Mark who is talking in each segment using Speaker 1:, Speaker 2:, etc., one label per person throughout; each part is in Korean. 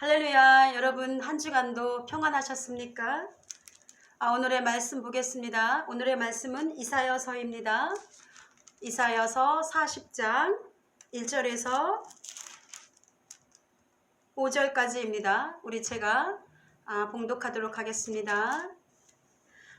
Speaker 1: 할렐루야. 여러분 한 주간도 평안하셨습니까? 오늘의 말씀 보겠습니다. 오늘의 말씀은 이사야서입니다. 이사야서 40장 1절에서 5절까지입니다. 우리 제가 봉독하도록 하겠습니다.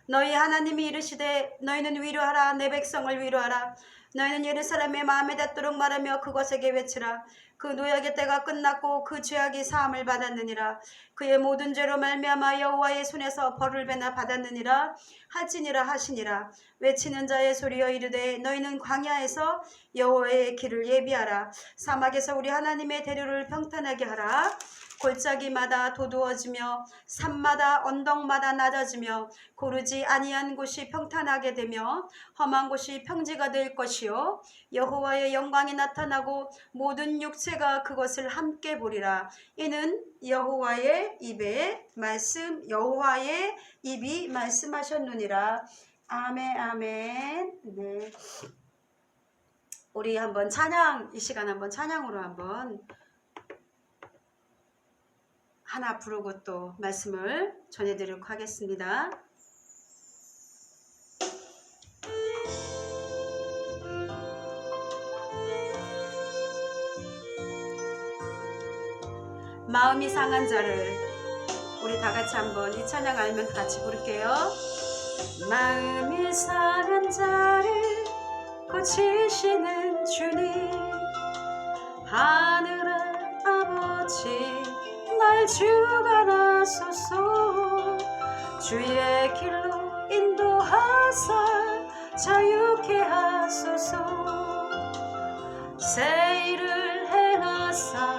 Speaker 1: 너희 하나님이 이르시되 너희는 위로하라. 내 백성을 위로하라. 너희는 예루살렘의 마음에 닿도록 말하며 그것에게 외치라. 그 노역의 때가 끝났고 그 죄악이 사함을 받았느니라. 그의 모든 죄로 말미암아 여호와의 손에서 벌을 배나 받았느니라. 할지니라 하시니라. 외치는 자의 소리여 이르되 너희는 광야에서 여호와의 길을 예비하라. 사막에서 우리 하나님의 대류를 평탄하게 하라. 골짜기마다 도두어지며 산마다 언덕마다 낮아지며 고르지 아니한 곳이 평탄하게 되며 험한 곳이 평지가 될 것이요 여호와의 영광이 나타나고 모든 육체가 그것을 함께 보리라. 이는 여호와의 입이 말씀하셨느니라. 아멘 아멘. 네. 우리 한번 찬양, 이 시간 한번 찬양으로 한번 하나 부르고 또 말씀을 전해드리도록 하겠습니다. 마음이 상한 자를, 우리 다 같이 한번 이 찬양 알면 같이 부를게요. 마음이 상한 자를 고치시는 주님, 하늘의 아버지 날 주관하소서. 주의 길로 인도하사 자유케 하소서. 새 일을 행하사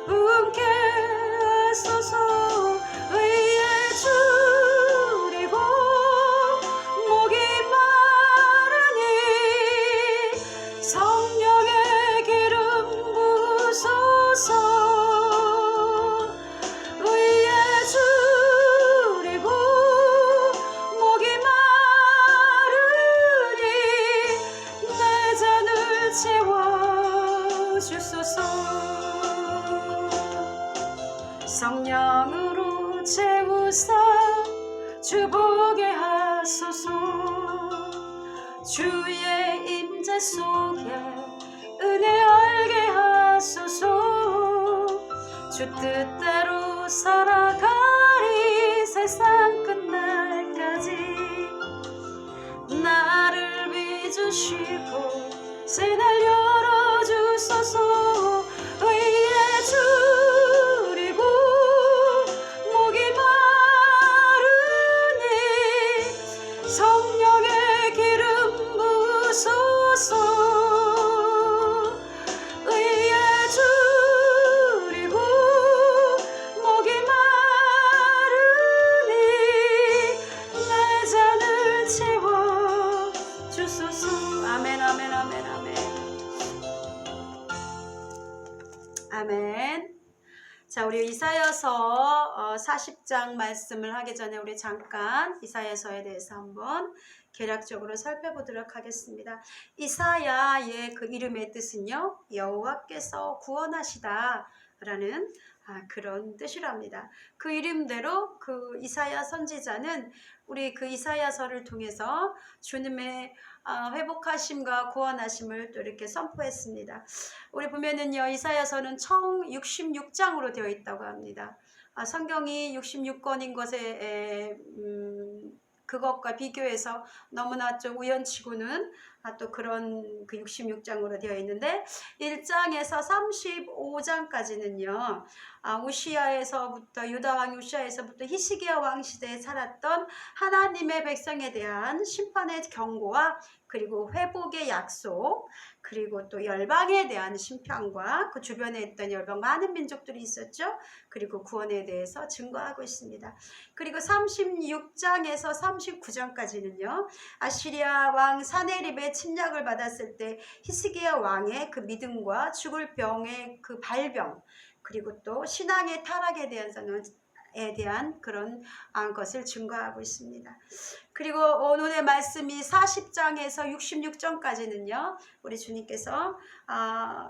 Speaker 1: 품게 하소서. 의에 줄이고 목이 마르니 성령의 기름 부으소서. 성령으로 채우사 주보게 하소서. 주의 임재 속에 은혜 알게 하소서. 주 뜻대로 살아가리 세상 끝날까지. 나를 빚으시고 새날 열어주소서. 의에 줄이고 목이 마르니 성령의 기름 부으소서. 의에 줄이고 목이 마르니 내 잔을 채워주소서. 아멘 아멘 아멘 아멘 아멘. 자, 우리 이사야서 40장 말씀을 하기 전에 우리 잠깐 이사야서에 대해서 한번 개략적으로 살펴보도록 하겠습니다. 이사야의 그 이름의 뜻은요, 여호와께서 구원하시다 라는 그런 뜻이랍니다. 그 이름대로 그 이사야 선지자는 우리 그 이사야서를 통해서 주님의 회복하심과 구원하심을 또 이렇게 선포했습니다. 우리 보면은요, 이사야서는 총 66장으로 되어 있다고 합니다. 성경이 66권인 것에 그것과 비교해서 너무나 좀 우연치고는 또 그런 그 66장으로 되어 있는데 1장에서 35장까지는요 우시야에서부터 유다왕 우시야에서부터 히스기야 왕 시대에 살았던 하나님의 백성에 대한 심판의 경고와 그리고 회복의 약속, 그리고 또 열방에 대한 심판과 그 주변에 있던 열방 많은 민족들이 있었죠. 그리고 구원에 대해서 증거하고 있습니다. 그리고 36장에서 39장까지는요 아시리아 왕 사네립의 침략을 받았을 때 히스기야 왕의 그 믿음과 죽을 병의 그 발병, 그리고 또 신앙의 타락에 대해서는 대한 그런 것을 증거하고 있습니다. 그리고 오늘의 말씀이 40장에서 66장까지는요. 우리 주님께서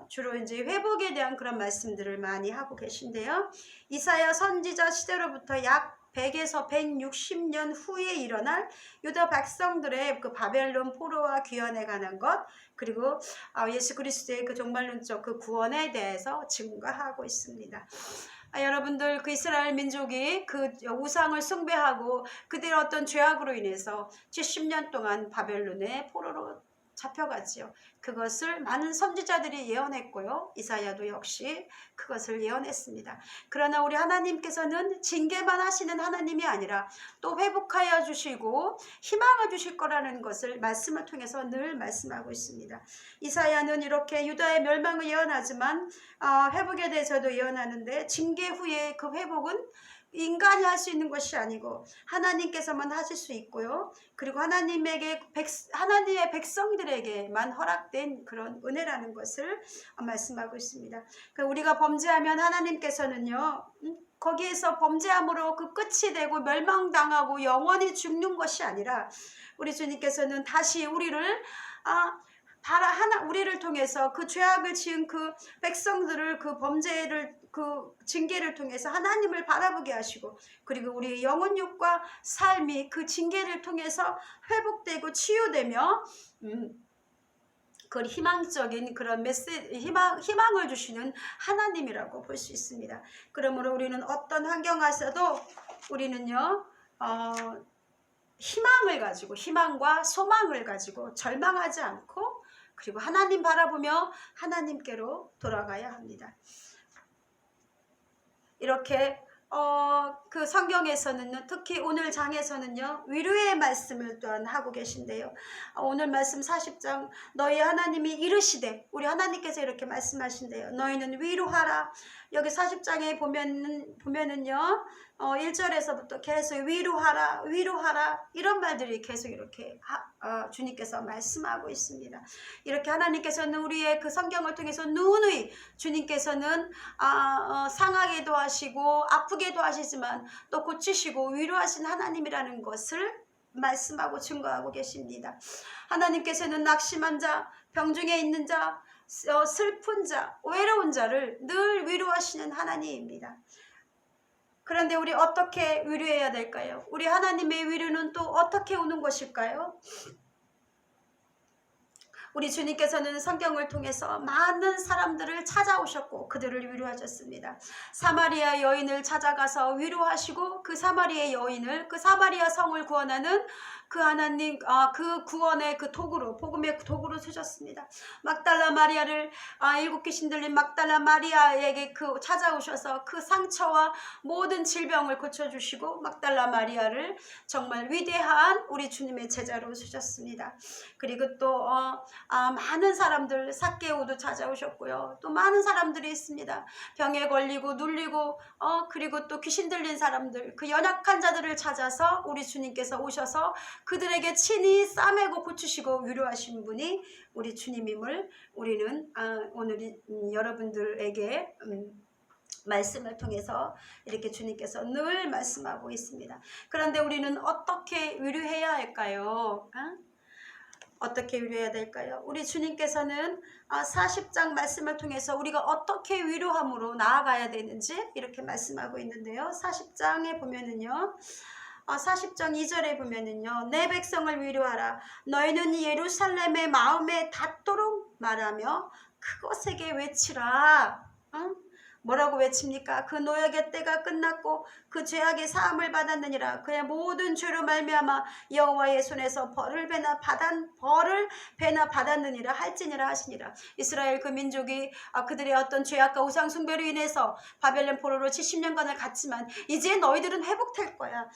Speaker 1: 주로 이제 회복에 대한 그런 말씀들을 많이 하고 계신데요. 이사야 선지자 시대로부터 약 100에서 160년 후에 일어날 유다 백성들의 그 바벨론 포로와 귀환에 관한 것, 그리고 예수 그리스도의 그 종말론적 그 구원에 대해서 증거하고 있습니다. 여러분들, 그 이스라엘 민족이 그 우상을 숭배하고 그들의 어떤 죄악으로 인해서 70년 동안 바벨론의 포로로 잡혀갔지요. 그것을 많은 선지자들이 예언했고요. 이사야도 역시 그것을 예언했습니다. 그러나 우리 하나님께서는 징계만 하시는 하나님이 아니라 또 회복하여 주시고 희망을 주실 거라는 것을 말씀을 통해서 늘 말씀하고 있습니다. 이사야는 이렇게 유다의 멸망을 예언하지만 회복에 대해서도 예언하는데, 징계 후에 그 회복은 인간이 할 수 있는 것이 아니고 하나님께서만 하실 수 있고요. 그리고 하나님의 백성들에게만 허락된 그런 은혜라는 것을 말씀하고 있습니다. 그러니까 우리가 범죄하면 하나님께서는요, 거기에서 범죄함으로 그 끝이 되고 멸망당하고 영원히 죽는 것이 아니라 우리 주님께서는 다시 우리를 우리를 통해서 그 죄악을 지은 그 백성들을 그 범죄를 그 징계를 통해서 하나님을 바라보게 하시고, 그리고 우리의 영혼육과 삶이 그 징계를 통해서 회복되고 치유되며 그 희망적인 그런 희망을 주시는 하나님이라고 볼 수 있습니다. 그러므로 우리는 어떤 환경에서도 우리는요 희망을 가지고, 희망과 소망을 가지고 절망하지 않고, 그리고 하나님 바라보며 하나님께로 돌아가야 합니다. 이렇게 그 성경에서는요, 특히 오늘 장에서는요, 위로의 말씀을 또한 하고 계신데요. 오늘 말씀 40장, 너희 하나님이 이르시되, 우리 하나님께서 이렇게 말씀하신대요. 너희는 위로하라. 여기 40장에 보면은요, 1절에서부터 계속 위로하라, 위로하라, 이런 말들이 계속 이렇게 주님께서 말씀하고 있습니다. 이렇게 하나님께서는 우리의 그 성경을 통해서 누누이 주님께서는 상하게도 하시고 아프게도 하시지만 또 고치시고 위로하신 하나님이라는 것을 말씀하고 증거하고 계십니다. 하나님께서는 낙심한 자, 병중에 있는 자, 슬픈 자, 외로운 자를 늘 위로하시는 하나님입니다. 그런데 우리 어떻게 위로해야 될까요? 우리 하나님의 위로는 또 어떻게 오는 것일까요? 우리 주님께서는 성경을 통해서 많은 사람들을 찾아오셨고 그들을 위로하셨습니다. 사마리아 여인을 찾아가서 위로하시고 그 사마리아 여인을, 그 사마리아 성을 구원하는 그 하나님, 그 구원의 그 도구로, 복음의 도구로 쓰셨습니다. 막달라 마리아를, 7 귀신 들린 막달라 마리아에게 찾아오셔서 그 상처와 모든 질병을 고쳐주시고 막달라 마리아를 정말 위대한 우리 주님의 제자로 쓰셨습니다. 그리고 또 많은 사람들, 삭개오도 찾아오셨고요. 또 많은 사람들이 있습니다. 병에 걸리고 눌리고 그리고 또 귀신 들린 사람들, 그 연약한 자들을 찾아서 우리 주님께서 오셔서 그들에게 친히 싸매고 고치시고 위로하신 분이 우리 주님임을 우리는 오늘 여러분들에게 말씀을 통해서 이렇게 주님께서 늘 말씀하고 있습니다. 그런데 우리는 어떻게 위로해야 할까요? 어떻게 위로해야 될까요? 우리 주님께서는 40장 말씀을 통해서 우리가 어떻게 위로함으로 나아가야 되는지 이렇게 말씀하고 있는데요. 40장에 보면은요, 40장 2절에 보면은요, 내 백성을 위로하라. 너희는 예루살렘의 마음에 닿도록 말하며 그곳에게 외치라. 뭐라고 외칩니까? 그 노역의 때가 끝났고 그 죄악의 사함을 받았느니라. 그의 모든 죄로 말미암아 여호와의 손에서 벌을 배나 받았느니라 할지니라 하시니라. 이스라엘 그 민족이 그들의 어떤 죄악과 우상 숭배로 인해서 바벨론 포로로 70년간을 갔지만 이제 너희들은 회복될 거야.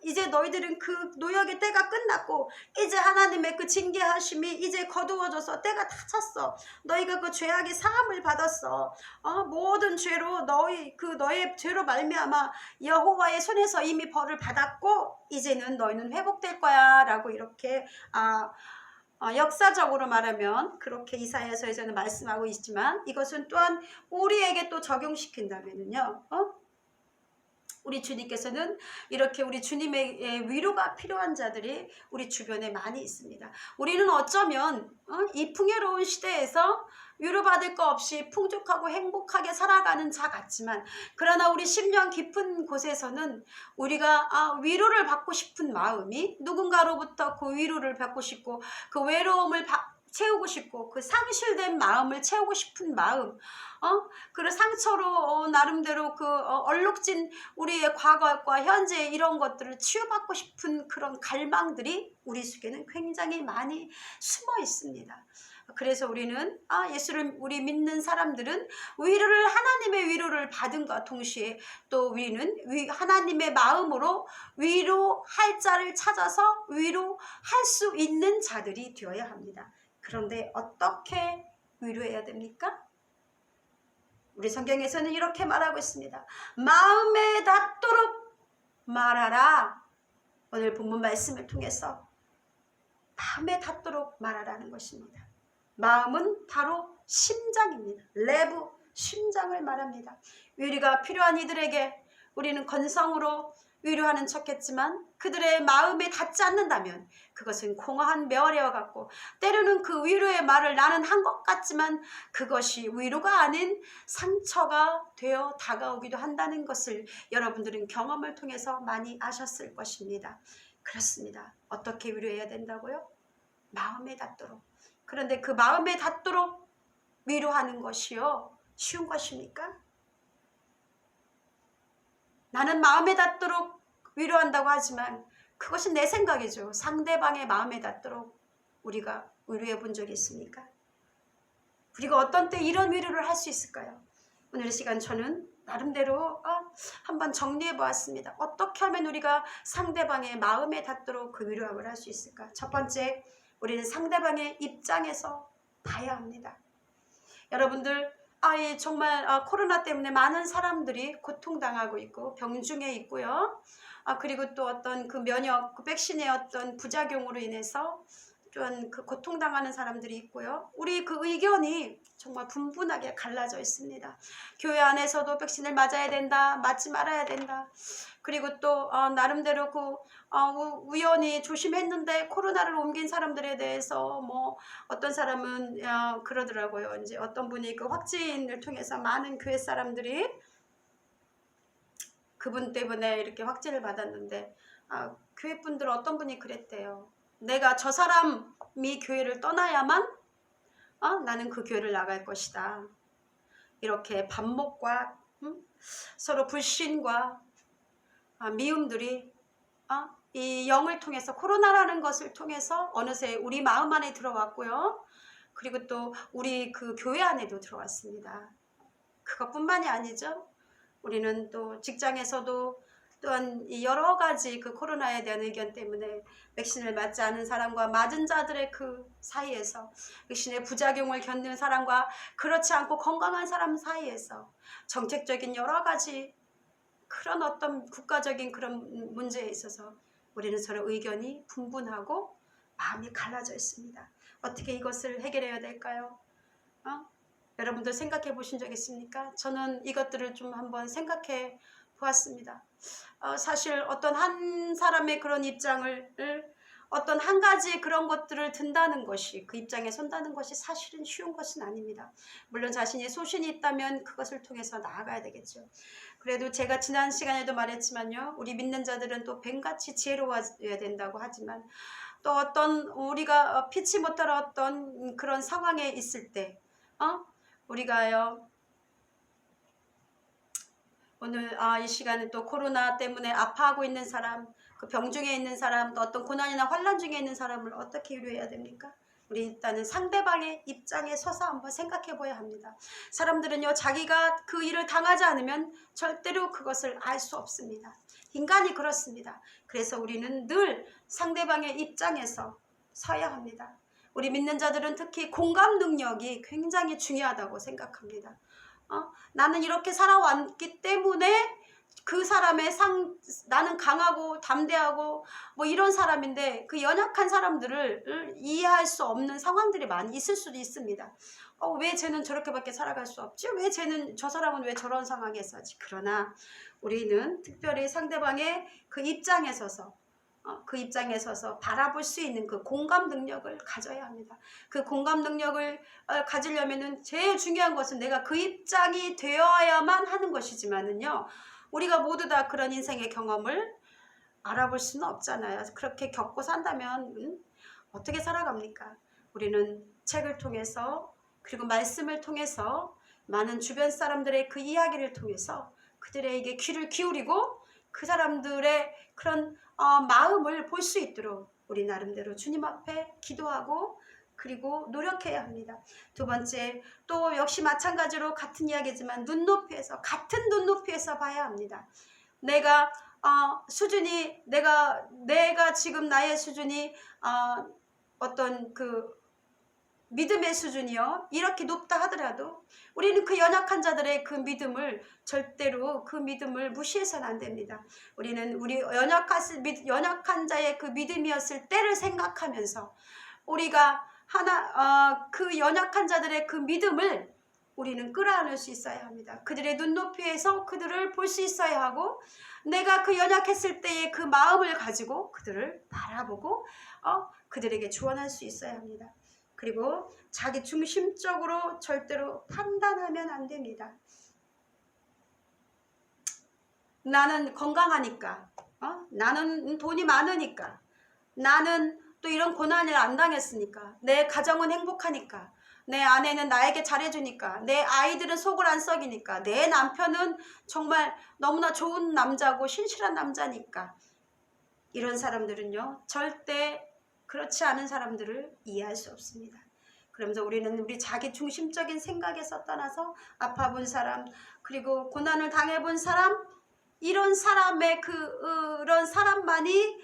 Speaker 1: 이제 너희들은 그 노역의 때가 끝났고 이제 하나님의 그 징계하심이 이제 거두어져서 때가 다 찼어. 너희가 그 죄악의 사함을 받았어. 모든 죄로 너의 죄로 말미암아 여호와의 손에서 이미 벌을 받았고 이제는 너희는 회복될 거야 라고 이렇게 역사적으로 말하면 그렇게 이사야서에서는 말씀하고 있지만 이것은 또한 우리에게 또 적용시킨다면요, 우리 주님께서는 이렇게 우리 주님의 위로가 필요한 자들이 우리 주변에 많이 있습니다. 우리는 어쩌면 이 풍요로운 시대에서 위로받을 거 없이 풍족하고 행복하게 살아가는 자 같지만, 그러나 우리 심령 깊은 곳에서는 우리가 위로를 받고 싶은 마음이, 누군가로부터 그 위로를 받고 싶고 그 외로움을 채우고 싶고 그 상실된 마음을 채우고 싶은 마음, 그 상처로 나름대로 그 얼룩진 우리의 과거과 현재 이런 것들을 치유받고 싶은 그런 갈망들이 우리 속에는 굉장히 많이 숨어 있습니다. 그래서 우리는 예수를 우리 믿는 사람들은 하나님의 위로를 받은과 동시에 또 우리는 하나님의 마음으로 위로할 자를 찾아서 위로할 수 있는 자들이 되어야 합니다. 그런데 어떻게 위로해야 됩니까? 우리 성경에서는 이렇게 말하고 있습니다. 마음에 닿도록 말하라. 오늘 본문 말씀을 통해서 마음에 닿도록 말하라는 것입니다. 마음은 바로 심장입니다. 내부 심장을 말합니다. 위로가 필요한 이들에게 우리는 건성으로 위로하는 척했지만 그들의 마음에 닿지 않는다면 그것은 공허한 메아리와 같고, 때로는 그 위로의 말을 나는 한 것 같지만 그것이 위로가 아닌 상처가 되어 다가오기도 한다는 것을 여러분들은 경험을 통해서 많이 아셨을 것입니다. 그렇습니다. 어떻게 위로해야 된다고요? 마음에 닿도록. 그런데 그 마음에 닿도록 위로하는 것이요, 쉬운 것입니까? 나는 마음에 닿도록 위로한다고 하지만 그것이 내 생각이죠. 상대방의 마음에 닿도록 우리가 위로해 본 적이 있습니까? 우리가 어떤 때 이런 위로를 할 수 있을까요? 오늘 이 시간 저는 나름대로 한번 정리해 보았습니다. 어떻게 하면 우리가 상대방의 마음에 닿도록 그 위로함을 할 수 있을까? 첫 번째, 우리는 상대방의 입장에서 봐야 합니다. 여러분들, 정말 코로나 때문에 많은 사람들이 고통당하고 있고 병중에 있고요. 그리고 또 어떤 그 면역, 그 백신의 어떤 부작용으로 인해서 좀 그 고통당하는 사람들이 있고요. 우리 그 의견이 정말 분분하게 갈라져 있습니다. 교회 안에서도 백신을 맞아야 된다, 맞지 말아야 된다. 그리고 또 나름대로 그 우연히 조심했는데 코로나를 옮긴 사람들에 대해서 뭐 어떤 사람은 그러더라고요. 이제 어떤 분이 그 확진을 통해서 많은 교회 사람들이 그분 때문에 이렇게 확진을 받았는데 교회 분들 어떤 분이 그랬대요. 내가 저 사람이 교회를 떠나야만 나는 그 교회를 나갈 것이다. 이렇게 반목과 서로 불신과 미움들이 이 영을 통해서, 코로나라는 것을 통해서 어느새 우리 마음 안에 들어왔고요. 그리고 또 우리 그 교회 안에도 들어왔습니다. 그것뿐만이 아니죠. 우리는 또 직장에서도 또한 여러 가지 그 코로나에 대한 의견 때문에 백신을 맞지 않은 사람과 맞은 자들의 그 사이에서, 백신의 부작용을 겪는 사람과 그렇지 않고 건강한 사람 사이에서 정책적인 여러 가지 그런 어떤 국가적인 그런 문제에 있어서 우리는 서로 의견이 분분하고 마음이 갈라져 있습니다. 어떻게 이것을 해결해야 될까요? 여러분들 생각해 보신 적 있습니까? 저는 이것들을 좀 한번 생각해 보았습니다. 사실 어떤 한 사람의 그런 입장을, 어떤 한 가지 그런 것들을 든다는 것이, 그 입장에 선다는 것이 사실은 쉬운 것은 아닙니다. 물론 자신이 소신이 있다면 그것을 통해서 나아가야 되겠죠. 그래도 제가 지난 시간에도 말했지만요, 우리 믿는 자들은 또 뱀같이 지혜로워야 된다고 하지만, 또 어떤 우리가 피치 못할 어떤 그런 상황에 있을 때 우리가요, 오늘 이 시간에 또 코로나 때문에 아파하고 있는 사람, 그 병중에 있는 사람, 또 어떤 고난이나 환난 중에 있는 사람을 어떻게 위로해야 됩니까? 우리 일단은 상대방의 입장에 서서 한번 생각해 봐야 합니다. 사람들은요, 자기가 그 일을 당하지 않으면 절대로 그것을 알 수 없습니다. 인간이 그렇습니다. 그래서 우리는 늘 상대방의 입장에서 서야 합니다. 우리 믿는 자들은 특히 공감 능력이 굉장히 중요하다고 생각합니다. 나는 이렇게 살아왔기 때문에 그 사람의 나는 강하고 담대하고 뭐 이런 사람인데 그 연약한 사람들을 이해할 수 없는 상황들이 많이 있을 수도 있습니다. 왜 쟤는 저렇게밖에 살아갈 수 없지? 왜 쟤는, 저 사람은 왜 저런 상황에 있었지? 그러나 우리는 특별히 상대방의 그 입장에 서서 그 입장에 서서 바라볼 수 있는 그 공감 능력을 가져야 합니다. 그 공감 능력을 가지려면은 제일 중요한 것은 내가 그 입장이 되어야만 하는 것이지만은요, 우리가 모두 다 그런 인생의 경험을 알아볼 수는 없잖아요. 그렇게 겪고 산다면 어떻게 살아갑니까? 우리는 책을 통해서, 그리고 말씀을 통해서, 많은 주변 사람들의 그 이야기를 통해서 그들에게 귀를 기울이고 그 사람들의 그런 마음을 볼 수 있도록 우리 나름대로 주님 앞에 기도하고 그리고 노력해야 합니다. 두 번째, 또 역시 마찬가지로 같은 이야기지만 같은 눈높이에서 봐야 합니다. 내가 수준이, 내가 지금 나의 수준이 어떤 그 믿음의 수준이요, 이렇게 높다 하더라도 우리는 그 연약한 자들의 그 믿음을, 절대로 그 믿음을 무시해서는 안 됩니다. 우리는 우리 연약한 자의 그 믿음이었을 때를 생각하면서 우리가 그 연약한 자들의 그 믿음을 우리는 끌어안을 수 있어야 합니다. 그들의 눈높이에서 그들을 볼 수 있어야 하고, 내가 그 연약했을 때의 그 마음을 가지고 그들을 바라보고 그들에게 조언할 수 있어야 합니다. 그리고 자기 중심적으로 절대로 판단하면 안 됩니다. 나는 건강하니까, 나는 돈이 많으니까, 나는 또 이런 고난을 안 당했으니까, 내 가정은 행복하니까, 내 아내는 나에게 잘해주니까, 내 아이들은 속을 안 썩이니까, 내 남편은 정말 너무나 좋은 남자고 신실한 남자니까, 이런 사람들은요, 절대 그렇지 않은 사람들을 이해할 수 없습니다. 그러면서 우리는 우리 자기 중심적인 생각에서 떠나서 아파본 사람, 그리고 고난을 당해본 사람, 이런 사람의 그런 사람만이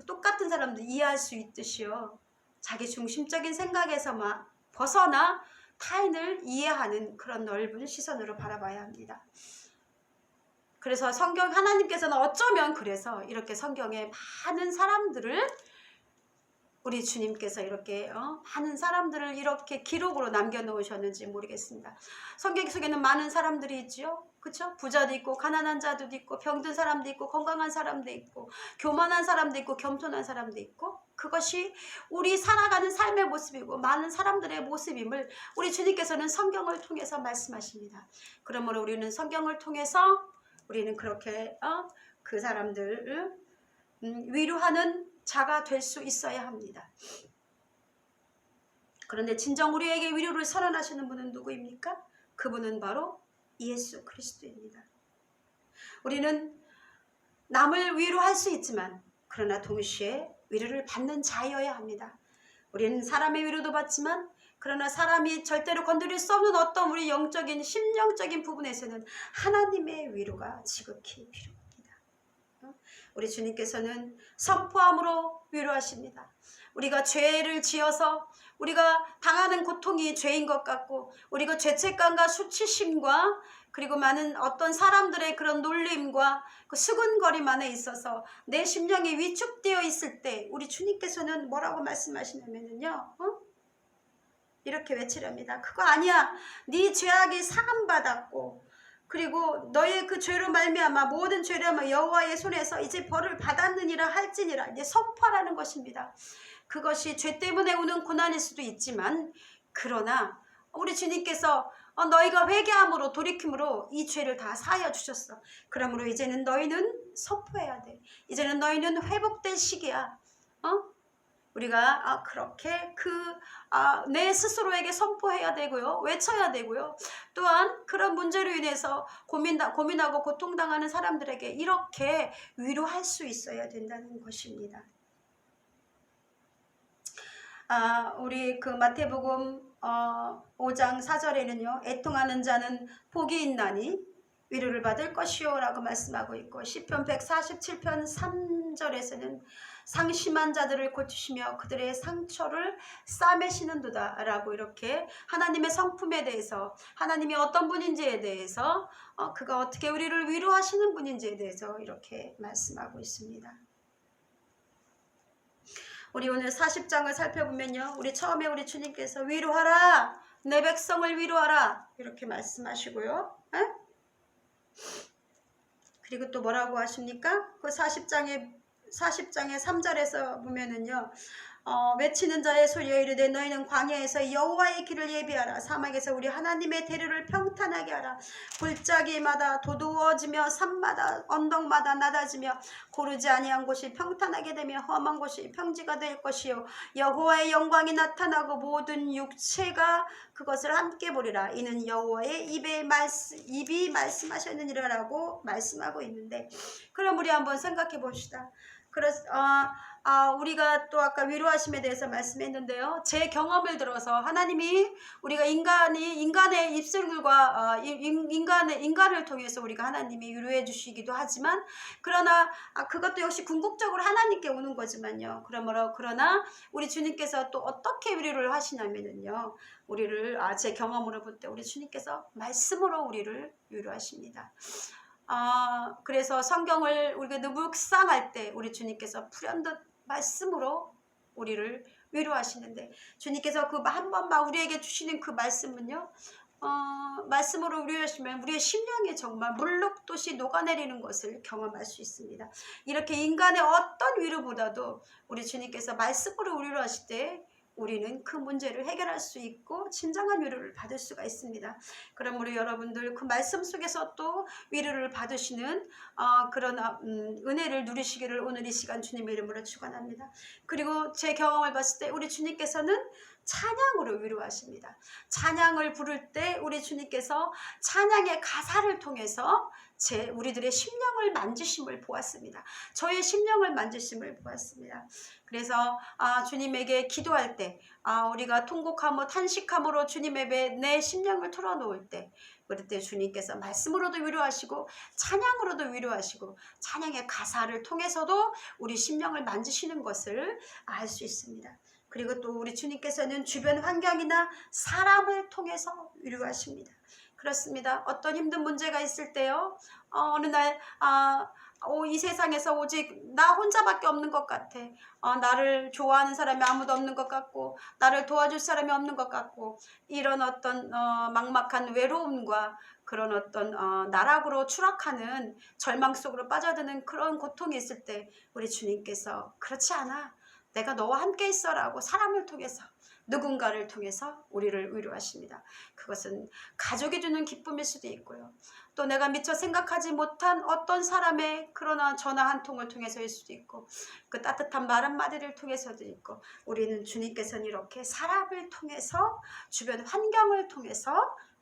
Speaker 1: 똑같은 사람들 이해할 수 있듯이요, 자기 중심적인 생각에서만 벗어나 타인을 이해하는 그런 넓은 시선으로 바라봐야 합니다. 그래서 하나님께서는 어쩌면 그래서 이렇게 성경에 많은 사람들을, 우리 주님께서 이렇게 많은 사람들을 이렇게 기록으로 남겨놓으셨는지 모르겠습니다. 성경 속에는 많은 사람들이 있죠. 그렇죠? 부자도 있고 가난한 자도 있고 병든 사람도 있고 건강한 사람도 있고 교만한 사람도 있고 겸손한 사람도 있고, 그것이 우리 살아가는 삶의 모습이고 많은 사람들의 모습임을 우리 주님께서는 성경을 통해서 말씀하십니다. 그러므로 우리는 성경을 통해서 우리는 그렇게 그 사람들을 위로하는 자가 될 수 있어야 합니다. 그런데 진정 우리에게 위로를 선언하시는 분은 누구입니까? 그분은 바로 예수 그리스도입니다. 우리는 남을 위로할 수 있지만 그러나 동시에 위로를 받는 자여야 합니다. 우리는 사람의 위로도 받지만 그러나 사람이 절대로 건드릴 수 없는 어떤 우리 영적인 심령적인 부분에서는 하나님의 위로가 지극히 필요합니다. 우리 주님께서는 선포함으로 위로하십니다. 우리가 죄를 지어서 우리가 당하는 고통이 죄인 것 같고, 우리가 죄책감과 수치심과 그리고 많은 어떤 사람들의 그런 놀림과 그 수근거림 안에 있어서 내 심령이 위축되어 있을 때 우리 주님께서는 뭐라고 말씀하시냐면요, 이렇게 외치랍니다. 그거 아니야. 네 죄악이 사함받았고 그리고 너의 그 죄로 말미암아 모든 죄로 여호와의 손에서 이제 벌을 받았느니라 할지니라. 이제 선포하라는 것입니다. 그것이 죄 때문에 오는 고난일 수도 있지만, 그러나 우리 주님께서 너희가 회개함으로 돌이킴으로 이 죄를 다 사하여 주셨어. 그러므로 이제는 너희는 선포해야 돼. 이제는 너희는 회복될 시기야. 우리가 그렇게 내 스스로에게 선포해야 되고요, 외쳐야 되고요. 또한 그런 문제로 인해서 고민하고 고통당하는 사람들에게 이렇게 위로할 수 있어야 된다는 것입니다. 우리 그 마태복음 5장 4절에는요, 애통하는 자는 복이 있나니 위로를 받을 것이요 라고 말씀하고 있고, 시편 147편 3절에서는 상심한 자들을 고치시며 그들의 상처를 싸매시는도다 라고 이렇게 하나님의 성품에 대해서, 하나님이 어떤 분인지에 대해서, 그가 어떻게 우리를 위로하시는 분인지에 대해서 이렇게 말씀하고 있습니다. 우리 오늘 40장을 살펴보면요. 우리 처음에 우리 주님께서 위로하라. 내 백성을 위로하라. 이렇게 말씀하시고요. 에? 그리고 또 뭐라고 하십니까? 그 40장의 3절에서 보면은요. 외치는 자의 소리여 이르되 너희는 광야에서 여호와의 길을 예비하라. 사막에서 우리 하나님의 대로를 평탄하게 하라. 골짜기마다 도두어지며 산마다 언덕마다 낮아지며 고르지 아니한 곳이 평탄하게 되며 험한 곳이 평지가 될 것이요 여호와의 영광이 나타나고 모든 육체가 그것을 함께 보리라. 이는 여호와의 입이 말씀하셨느니라라고 말씀하고 있는데, 그럼 우리 한번 생각해 봅시다. 우리가 또 아까 위로하심에 대해서 말씀했는데요. 제 경험을 들어서 하나님이 우리가 인간의 입술과 인간을 통해서 우리가 하나님이 위로해 주시기도 하지만, 그러나 그것도 역시 궁극적으로 하나님께 오는 거지만요. 그러나 우리 주님께서 또 어떻게 위로를 하시냐면은요. 우리를 제 경험으로 볼 때 우리 주님께서 말씀으로 우리를 위로하십니다. 그래서 성경을 우리가 묵상할 때 우리 주님께서 불현듯 말씀으로 우리를 위로하시는데, 주님께서 그 한 번만 우리에게 주시는 그 말씀은요, 말씀으로 위로하시면 우리의 심령에 정말 물녹듯이 녹아내리는 것을 경험할 수 있습니다. 이렇게 인간의 어떤 위로보다도 우리 주님께서 말씀으로 위로하실 때 우리는 그 문제를 해결할 수 있고 진정한 위로를 받을 수가 있습니다. 그러므로 여러분들 그 말씀 속에서 또 위로를 받으시는 그런 은혜를 누리시기를 오늘 이 시간 주님의 이름으로 축원합니다. 그리고 제 경험을 봤을 때 우리 주님께서는 찬양으로 위로하십니다. 찬양을 부를 때 우리 주님께서 찬양의 가사를 통해서 우리들의 심령을 만지심을 보았습니다. 저의 심령을 만지심을 보았습니다. 그래서 주님에게 기도할 때, 우리가 통곡하며 탄식함으로 주님에게 내 심령을 털어놓을 때, 그럴 때 주님께서 말씀으로도 위로하시고 찬양으로도 위로하시고 찬양의 가사를 통해서도 우리 심령을 만지시는 것을 알 수 있습니다. 그리고 또 우리 주님께서는 주변 환경이나 사람을 통해서 위로하십니다. 그렇습니다. 어떤 힘든 문제가 있을 때요, 어느 날 이 세상에서 오직 나 혼자밖에 없는 것 같아. 나를 좋아하는 사람이 아무도 없는 것 같고 나를 도와줄 사람이 없는 것 같고, 이런 어떤 막막한 외로움과 그런 어떤 나락으로 추락하는 절망 속으로 빠져드는 그런 고통이 있을 때 우리 주님께서 그렇지 않아, 내가 너와 함께 있어라고 사람을 통해서, 누군가를 통해서 우리를 위로하십니다. 그것은 가족이 주는 기쁨일 수도 있고요. 또 내가 미처 생각하지 못한 어떤 사람의 그러나 전화 한 통을 통해서일 수도 있고, 그 따뜻한 말 한마디를 통해서도 있고, 우리는 주님께서는 이렇게 사람을 통해서, 주변 환경을 통해서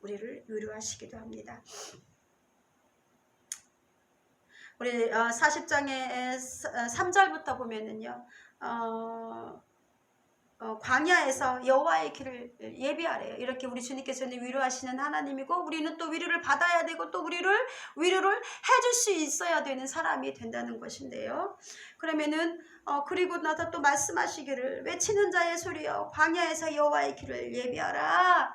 Speaker 1: 우리를 위로하시기도 합니다. 우리 40장의 3절부터 보면은요, 광야에서 여호와의 길을 예비하래요. 이렇게 우리 주님께서는 위로하시는 하나님이고, 우리는 또 위로를 받아야 되고 또 위로를 해줄 수 있어야 되는 사람이 된다는 것인데요. 그러면은 그리고 나서 또 말씀하시기를 외치는 자의 소리여 광야에서 여호와의 길을 예비하라.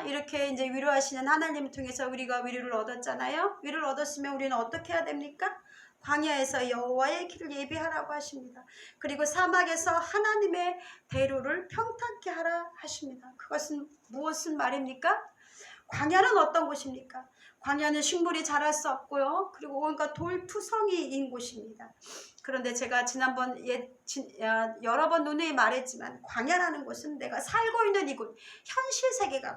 Speaker 1: 이렇게 이제 위로하시는 하나님을 통해서 우리가 위로를 얻었잖아요. 위로를 얻었으면 우리는 어떻게 해야 됩니까? 광야에서 여호와의 길을 예비하라고 하십니다. 그리고 사막에서 하나님의 대로를 평탄케 하라 하십니다. 그것은 무엇은 말입니까? 광야는 어떤 곳입니까? 광야는 식물이 자랄 수 없고요. 그리고 온갖 돌투성이인 곳입니다. 그런데 제가 지난번 여러 번 누누이 말했지만, 광야라는 곳은 내가 살고 있는 이곳, 현실 세계가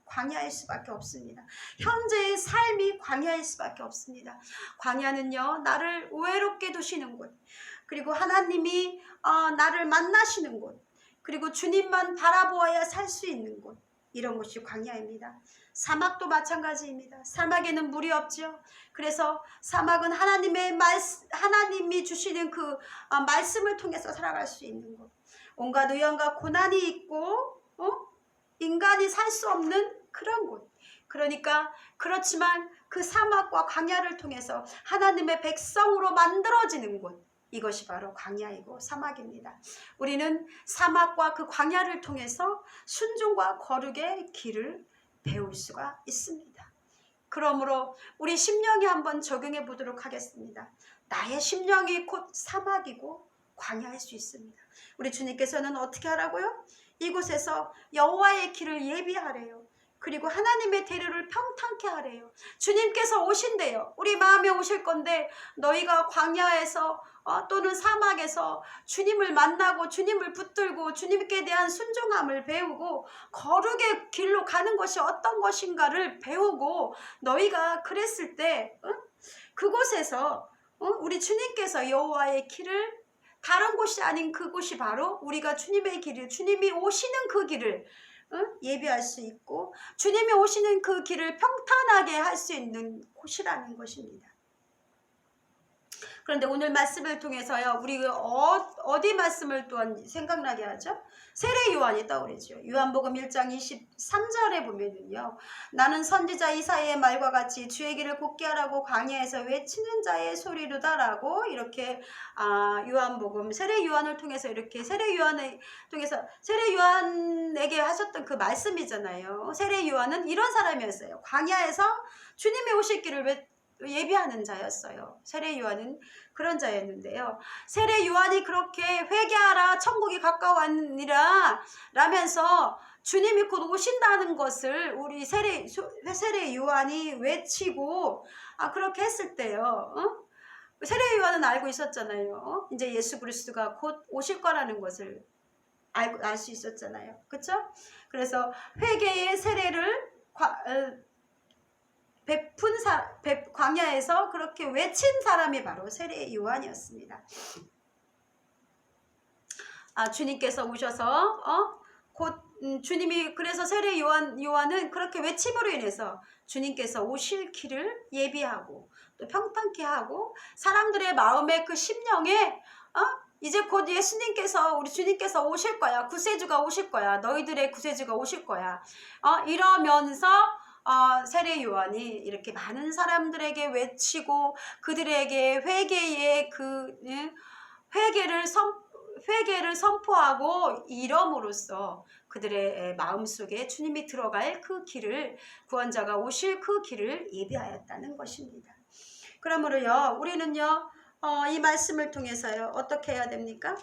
Speaker 1: 광야일 수밖에 없습니다. 현재의 삶이 광야일 수밖에 없습니다. 광야는요, 나를 외롭게 두시는 곳, 그리고 하나님이 나를 만나시는 곳, 그리고 주님만 바라보아야 살 수 있는 곳, 이런 곳이 광야입니다. 사막도 마찬가지입니다. 사막에는 물이 없죠. 그래서 사막은 하나님이 주시는 그 말씀을 통해서 살아갈 수 있는 곳. 온갖 의연과 고난이 있고 인간이 살 수 없는 그런 곳. 그러니까 그렇지만 그 사막과 광야를 통해서 하나님의 백성으로 만들어지는 곳, 이것이 바로 광야이고 사막입니다. 우리는 사막과 그 광야를 통해서 순종과 거룩의 길을 배울 수가 있습니다. 그러므로 우리 심령에 한번 적용해 보도록 하겠습니다. 나의 심령이 곧 사막이고 광야할 수 있습니다. 우리 주님께서는 어떻게 하라고요? 이곳에서 여호와의 길을 예비하래요. 그리고 하나님의 대로를 평탄케 하래요. 주님께서 오신대요. 우리 마음에 오실 건데 너희가 광야에서 또는 사막에서 주님을 만나고 주님을 붙들고 주님께 대한 순종함을 배우고 거룩의 길로 가는 것이 어떤 것인가를 배우고 너희가 그랬을 때 그곳에서 우리 주님께서 여호와의 길을 다른 곳이 아닌 그곳이 바로 우리가 주님의 길을 주님이 오시는 그 길을 예비할 수 있고 주님이 오시는 그 길을 평탄하게 할 수 있는 곳이라는 것입니다. 그런데 오늘 말씀을 통해서요, 우리가 어디 말씀을 또한 생각나게 하죠? 세례 요한이 떠오르죠. 요한복음 1장 23절에 보면은요, 나는 선지자 이사야의 말과 같이 주의 길을 곧게 하라고 광야에서 외치는 자의 소리로다라고 이렇게 요한복음 세례 요한을 통해서 이렇게 세례 요한에게 하셨던 그 말씀이잖아요. 세례 요한은 이런 사람이었어요. 광야에서 주님이 오실 길을 예비하는 자였어요. 세례 요한은 그런 자였는데요. 세례 요한이 그렇게 회개하라 천국이 가까웠니라 라면서 주님이 곧 오신다는 것을 우리 세례 요한이 외치고 그렇게 했을 때요. 세례 요한은 알고 있었잖아요. 이제 예수 그리스도가 곧 오실 거라는 것을 알 수 있었잖아요. 그렇죠? 그래서 회개의 세례를 광야에서 그렇게 외친 사람이 바로 세례 요한이었습니다. 주님께서 오셔서 곧 주님이 그래서 세례 요한은 그렇게 외침으로 인해서 주님께서 오실 길을 예비하고 또 평탄케 하고 사람들의 마음의 그 심령에 이제 곧 예수님께서 우리 주님께서 오실 거야. 구세주가 오실 거야. 너희들의 구세주가 오실 거야. 이러면서 세례 요한이 이렇게 많은 사람들에게 외치고 그들에게 회개의 회개를 선포하고 이름으로써 그들의 마음속에 주님이 들어갈 그 길을 구원자가 오실 그 길을 예비하였다는 것입니다. 그러므로요 우리는요 이 말씀을 통해서요 어떻게 해야 됩니까?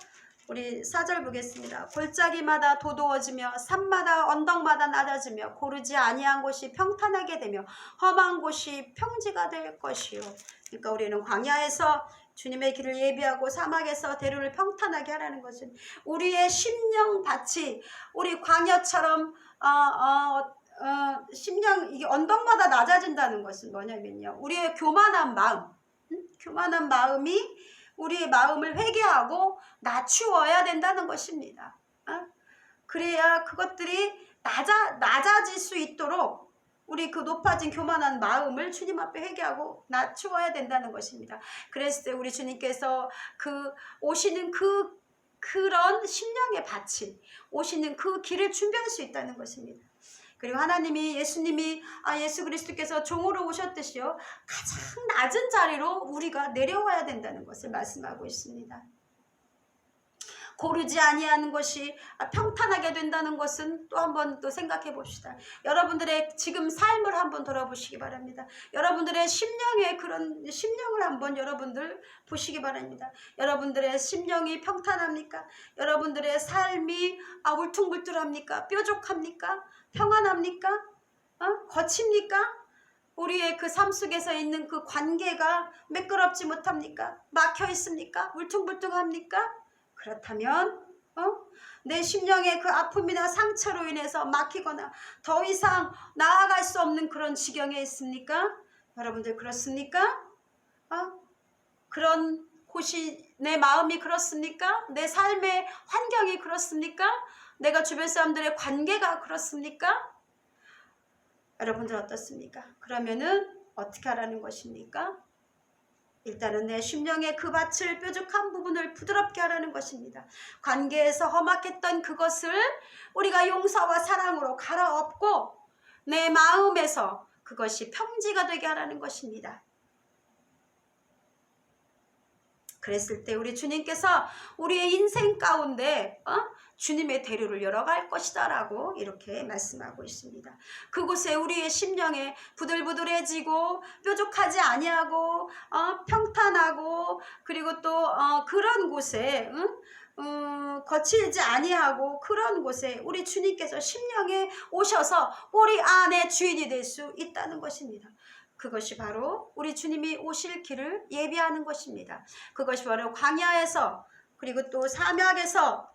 Speaker 1: 우리 4절 보겠습니다. 골짜기마다 도도어지며 산마다 언덕마다 낮아지며 고르지 아니한 곳이 평탄하게 되며 험한 곳이 평지가 될 것이요. 그러니까 우리는 광야에서 주님의 길을 예비하고 사막에서 대로를 평탄하게 하라는 것은 우리의 심령밭이 우리 광야처럼 심령 이게 언덕마다 낮아진다는 것은 뭐냐면요. 우리의 교만한 마음이 우리의 마음을 회개하고 낮추어야 된다는 것입니다. 그래야 그것들이 낮아질 수 있도록 우리 그 높아진 교만한 마음을 주님 앞에 회개하고 낮추어야 된다는 것입니다. 그랬을 때 우리 주님께서 오시는 그런 심령의 밭이 오시는 그 길을 준비할 수 있다는 것입니다. 그리고 예수님이 예수 그리스도께서 종으로 오셨듯이요 가장 낮은 자리로 우리가 내려와야 된다는 것을 말씀하고 있습니다. 고르지 아니하는 것이 평탄하게 된다는 것은 또 한번 또 생각해 봅시다. 여러분들의 지금 삶을 한번 돌아보시기 바랍니다. 여러분들의 심령의 그런 심령을 한번 여러분들 보시기 바랍니다. 여러분들의 심령이 평탄합니까? 여러분들의 삶이 울퉁불퉁합니까? 뾰족합니까? 평안합니까? 거칩니까? 우리의 그 삶 속에서 있는 그 관계가 매끄럽지 못합니까? 막혀 있습니까? 울퉁불퉁합니까? 그렇다면 내 심령의 그 아픔이나 상처로 인해서 막히거나 더 이상 나아갈 수 없는 그런 지경에 있습니까? 여러분들 그렇습니까? 그런 곳이 내 마음이 그렇습니까? 내 삶의 환경이 그렇습니까? 내가 주변 사람들의 관계가 그렇습니까? 여러분들 어떻습니까? 그러면은 어떻게 하라는 것입니까? 일단은 내 심령의 그 밭을 뾰족한 부분을 부드럽게 하라는 것입니다. 관계에서 험악했던 그것을 우리가 용서와 사랑으로 갈아엎고 내 마음에서 그것이 평지가 되게 하라는 것입니다. 그랬을 때 우리 주님께서 우리의 인생 가운데 주님의 대로를 열어갈 것이다 라고 이렇게 말씀하고 있습니다. 그곳에 우리의 심령에 부들부들해지고 뾰족하지 아니하고 평탄하고 그리고 또 그런 곳에 거칠지 아니하고 그런 곳에 우리 주님께서 심령에 오셔서 우리 안에 주인이 될 수 있다는 것입니다. 그것이 바로 우리 주님이 오실 길을 예비하는 것입니다. 그것이 바로 광야에서 그리고 또 사막에서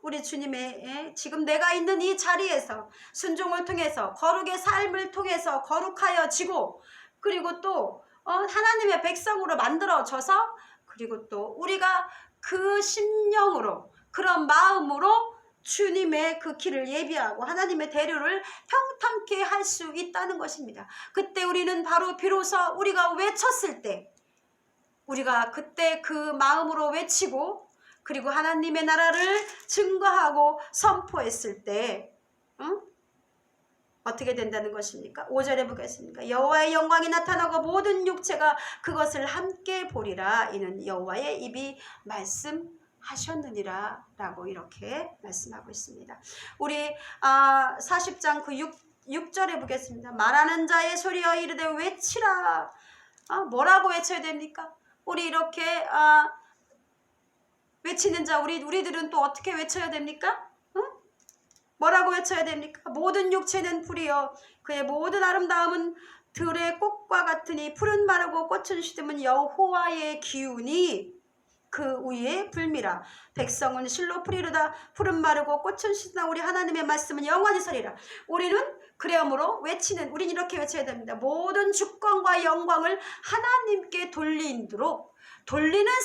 Speaker 1: 우리 주님의 지금 내가 있는 이 자리에서 순종을 통해서 거룩의 삶을 통해서 거룩하여지고 그리고 또 하나님의 백성으로 만들어져서 그리고 또 우리가 그 심령으로 그런 마음으로 주님의 그 길을 예비하고 하나님의 대로를 평탄케 할 수 있다는 것입니다. 그때 우리는 바로 비로소 우리가 외쳤을 때 우리가 그때 그 마음으로 외치고 그리고 하나님의 나라를 증거하고 선포했을 때 어떻게 된다는 것입니까? 5절에 보겠습니다. 여호와의 영광이 나타나고 모든 육체가 그것을 함께 보리라. 이는 여호와의 입이 말씀하셨느니라 라고 이렇게 말씀하고 있습니다. 우리 40장 그 6절에 보겠습니다. 말하는 자의 소리여 이르되 외치라. 뭐라고 외쳐야 됩니까? 우리 이렇게 외치는 자 우리들은 또 어떻게 외쳐야 됩니까? 뭐라고 외쳐야 됩니까? 모든 육체는 풀이여 그의 모든 아름다움은 들의 꽃과 같으니 푸른 마르고 꽃은 시듬은 여호와의 기운이 그 위에 불미라. 백성은 실로 풀이르다 푸른 마르고 꽃은 시드나 우리 하나님의 말씀은 영원히 서리라. 우리는 그러므로 우린 이렇게 외쳐야 됩니다. 모든 주권과 영광을 하나님께 돌리는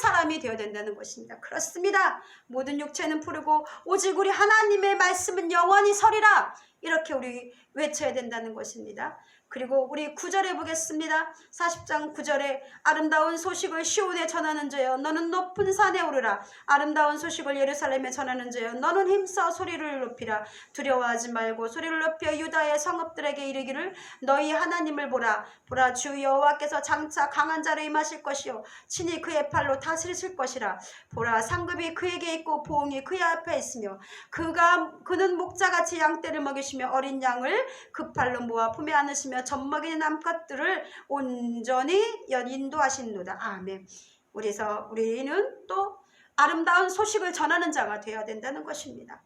Speaker 1: 사람이 되어야 된다는 것입니다. 그렇습니다. 모든 육체는 푸르고 오직 우리 하나님의 말씀은 영원히 서리라. 이렇게 우리 외쳐야 된다는 것입니다. 그리고 우리 9절에 보겠습니다. 40장 9절에 아름다운 소식을 시온에 전하는 자여 너는 높은 산에 오르라. 아름다운 소식을 예루살렘에 전하는 자여 너는 힘써 소리를 높이라. 두려워하지 말고 소리를 높여 유다의 성읍들에게 이르기를 너희 하나님을 보라. 보라 주 여호와께서 장차 강한 자로 임하실 것이요 친히 그의 팔로 다스리실 것이라. 보라 상급이 그에게 있고 보응이 그의 앞에 있으며 그는 목자같이 양떼를 먹이시며 어린 양을 그 팔로 모아 품에 안으시며 젖먹이는 암컷들을 온전히 인도하시는도다. 아멘. 그래서 우리는 또 아름다운 소식을 전하는 자가 되어야 된다는 것입니다.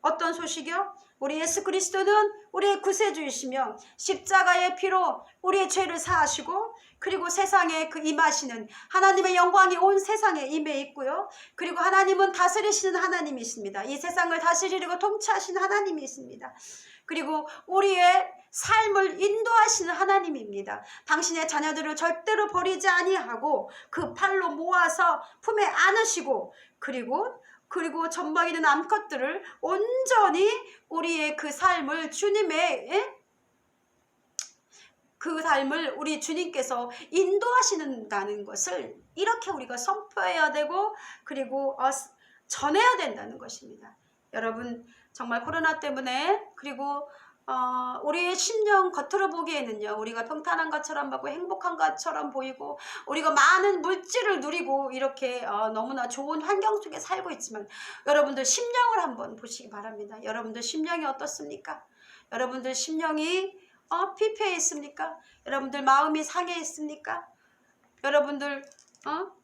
Speaker 1: 어떤 소식이요? 우리 예수 그리스도는 우리의 구세주이시며 십자가의 피로 우리의 죄를 사하시고 그리고 세상에 임하시는 하나님의 영광이 온 세상에 임해 있고요. 그리고 하나님은 다스리시는 하나님이십니다. 이 세상을 다스리고 통치하시는 하나님이 있습니다. 그리고 우리의 삶을 인도하시는 하나님입니다. 당신의 자녀들을 절대로 버리지 아니하고 그 팔로 모아서 품에 안으시고 그리고 젖먹이는 암컷들을 온전히 우리의 그 삶을 그 삶을 우리 주님께서 인도하시는다는 것을 이렇게 우리가 선포해야 되고 그리고 전해야 된다는 것입니다. 여러분 정말 코로나 때문에 그리고 우리의 심령 겉으로 보기에는요 우리가 평탄한 것처럼 보고 행복한 것처럼 보이고 우리가 많은 물질을 누리고 이렇게 너무나 좋은 환경 속에 살고 있지만 여러분들 심령을 한번 보시기 바랍니다. 여러분들 심령이 어떻습니까? 여러분들 심령이 피폐해 있습니까? 여러분들 마음이 상해 있습니까? 여러분들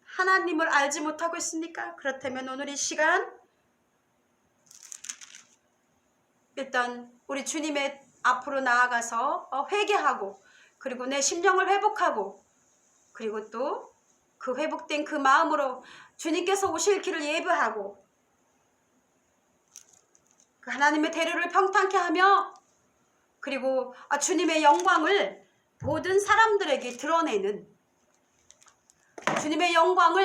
Speaker 1: 하나님을 알지 못하고 있습니까? 그렇다면 오늘 이 시간 일단 우리 주님의 앞으로 나아가서 회개하고 그리고 내 심령을 회복하고 그리고 또 그 회복된 그 마음으로 주님께서 오실 길을 예배하고 그 하나님의 대로를 평탄케 하며 그리고 주님의 영광을 모든 사람들에게 드러내는 주님의 영광을